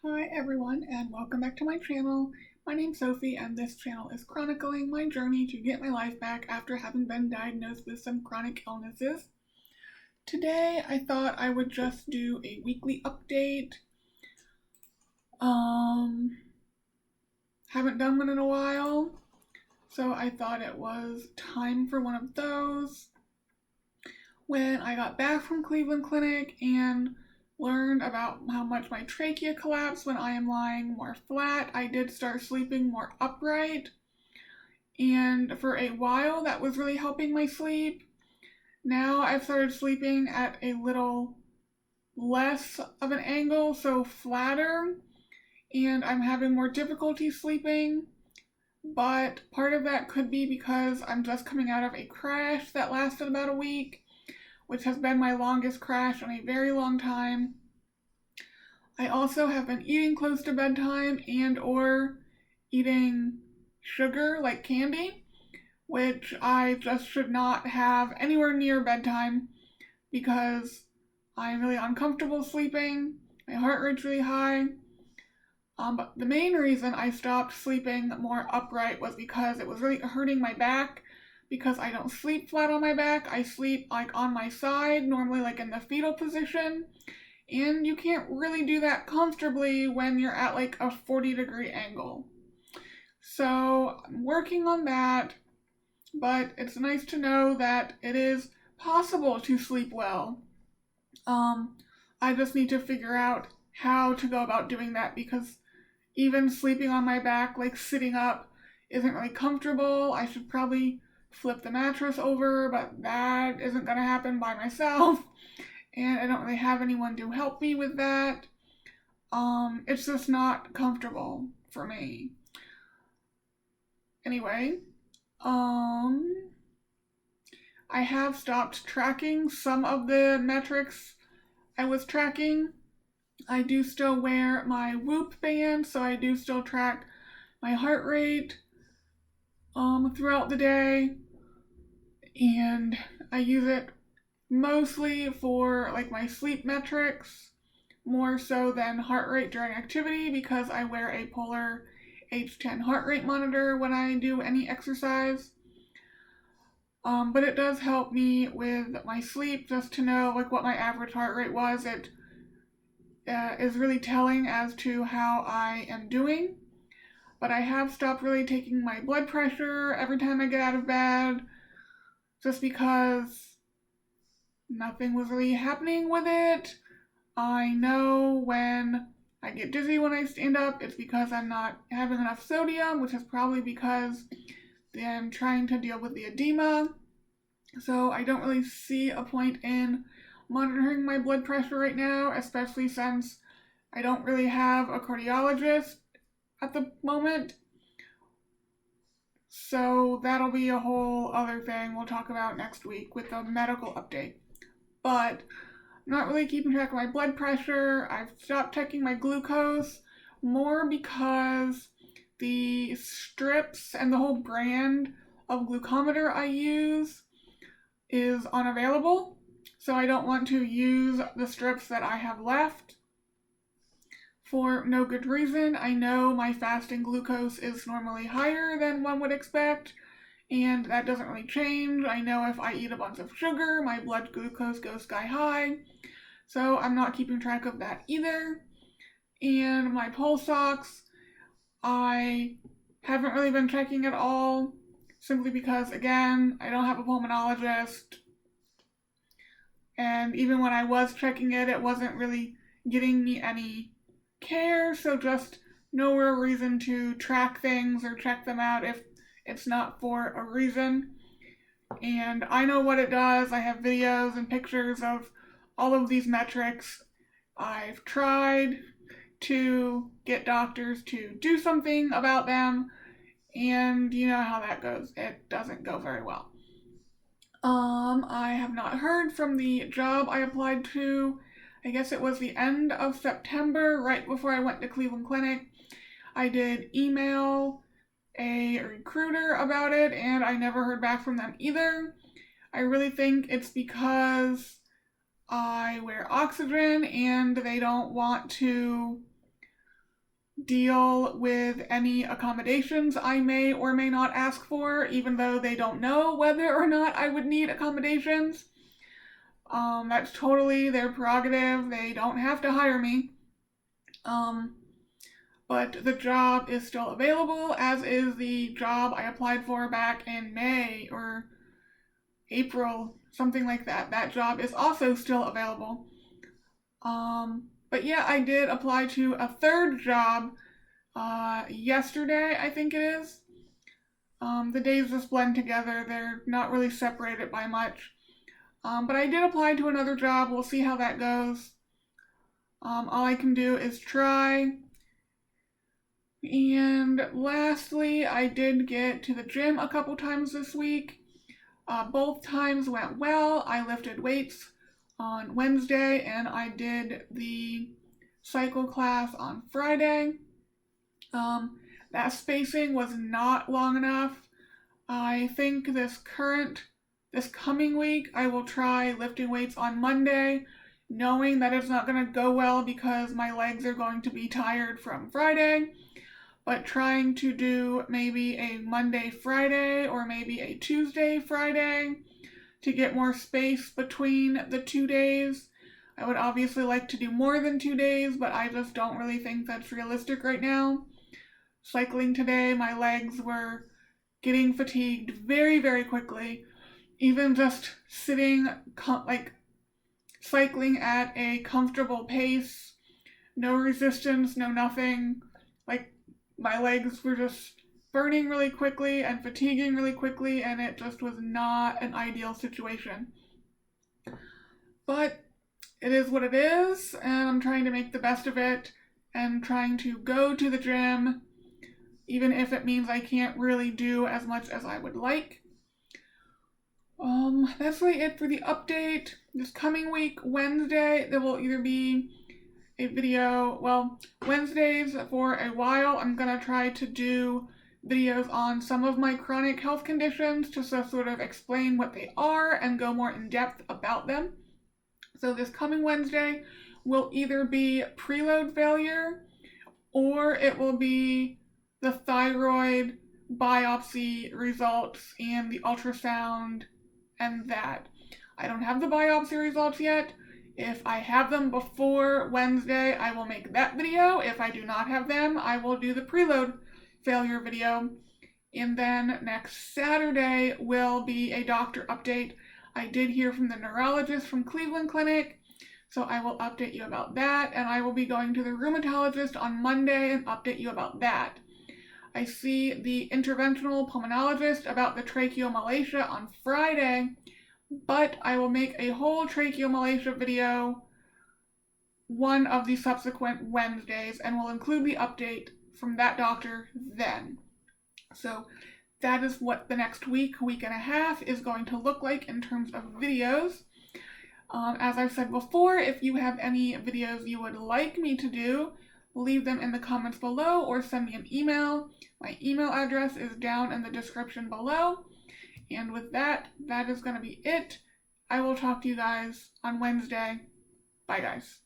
Hi everyone and welcome back to my channel. My name's Sophie and this channel is chronicling my journey to get my life back after having been diagnosed with some chronic illnesses. Today I thought I would just do a weekly update. Haven't done one in a while, so I thought it was time for one of those. When I got back from Cleveland Clinic and learned about how much my trachea collapsed when I am lying more flat, I did start sleeping more upright, and for a while that was really helping my sleep. Now I've started sleeping at a little less of an angle, so flatter, and I'm having more difficulty sleeping, but part of that could be because I'm just coming out of a crash that lasted about a week, which has been my longest crash in a very long time. I also have been eating close to bedtime and or eating sugar like candy, which I just should not have anywhere near bedtime because I'm really uncomfortable sleeping. My heart rate's really high. But the main reason I stopped sleeping more upright was because it was really hurting my back, because I don't sleep flat on my back. I sleep like on my side, normally like in the fetal position, and you can't really do that comfortably when you're at like a 40-degree angle. So I'm working on that, but it's nice to know that it is possible to sleep well. I just need to figure out how to go about doing that, because even sleeping on my back, like sitting up, isn't really comfortable. I should probably flip the mattress over, but that isn't going to happen by myself, and I don't really have anyone to help me with that. It's just not comfortable for me. Anyway, I have stopped tracking some of the metrics I was tracking. I do still wear my Whoop band, so I do still track my heart rate throughout the day, and I use it mostly for like my sleep metrics, more so than heart rate during activity, because I wear a Polar H10 heart rate monitor when I do any exercise. But it does help me with my sleep just to know like what my average heart rate was. It is really telling as to how I am doing. But I have stopped really taking my blood pressure every time I get out of bed, just because nothing was really happening with it. I know when I get dizzy when I stand up, it's because I'm not having enough sodium, which is probably because I'm trying to deal with the edema. So I don't really see a point in monitoring my blood pressure right now, especially since I don't really have a cardiologist at the moment. So that'll be a whole other thing we'll talk about next week with the medical update. But I'm not really keeping track of my blood pressure. I've stopped checking my glucose, more because the strips and the whole brand of glucometer I use is unavailable, so I don't want to use the strips that I have left for no good reason. I know my fasting glucose is normally higher than one would expect, and that doesn't really change. I know if I eat a bunch of sugar, my blood glucose goes sky high, so I'm not keeping track of that either. And my pulse ox, I haven't really been checking at all, simply because, again, I don't have a pulmonologist, and even when I was checking it, it wasn't really getting me any care, so just no real reason to track things or check them out if it's not for a reason. And I know what it does. I have videos and pictures of all of these metrics. I've tried to get doctors to do something about them, and you know how that goes. It doesn't go very well. I have not heard from the job I applied to. I guess it was the end of September, right before I went to Cleveland Clinic. I did email a recruiter about it, and I never heard back from them either. I really think it's because I wear oxygen and they don't want to deal with any accommodations I may or may not ask for, even though they don't know whether or not I would need accommodations. That's totally their prerogative. They don't have to hire me. But the job is still available, as is the job I applied for back in May or April, something like that. That job is also still available. But yeah, I did apply to a third job yesterday, I think it is. The days just blend together. They're not really separated by much. But I did apply to another job. We'll see how that goes. All I can do is try. And lastly, I did get to the gym a couple times this week. Both times went well. I lifted weights on Wednesday and I did the cycle class on Friday. That spacing was not long enough. I think this coming week I will try lifting weights on Monday, knowing that it's not going to go well because my legs are going to be tired from Friday, but trying to do maybe a Monday, Friday, or maybe a Tuesday, Friday to get more space between the 2 days. I would obviously like to do more than 2 days, but I just don't really think that's realistic right now. Cycling today, my legs were getting fatigued very, very quickly. Even just sitting, cycling at a comfortable pace, no resistance, no nothing. My legs were just burning really quickly and fatiguing really quickly, and it just was not an ideal situation. But it is what it is, and I'm trying to make the best of it and trying to go to the gym, even if it means I can't really do as much as I would like. That's really it for the update. This coming week, Wednesday, there will either be a video, Wednesdays for a while, I'm gonna try to do videos on some of my chronic health conditions to sort of explain what they are and go more in depth about them. So this coming Wednesday will either be preload failure or it will be the thyroid biopsy results and the ultrasound and that. I don't have the biopsy results yet. If I have them before Wednesday, I will make that video. If I do not have them, I will do the preload failure video. And then next Saturday will be a doctor update. I did hear from the neurologist from Cleveland Clinic, so I will update you about that. And I will be going to the rheumatologist on Monday and update you about that. I see the interventional pulmonologist about the tracheomalacia on Friday, but I will make a whole tracheomalacia video one of the subsequent Wednesdays and will include the update from that doctor then. So that is what the next week and a half is going to look like in terms of videos. As I've said before, if you have any videos you would like me to do, leave them in the comments below or send me an email. My email address is down in the description below. And with that, that is going to be it. I will talk to you guys on Wednesday. Bye, guys.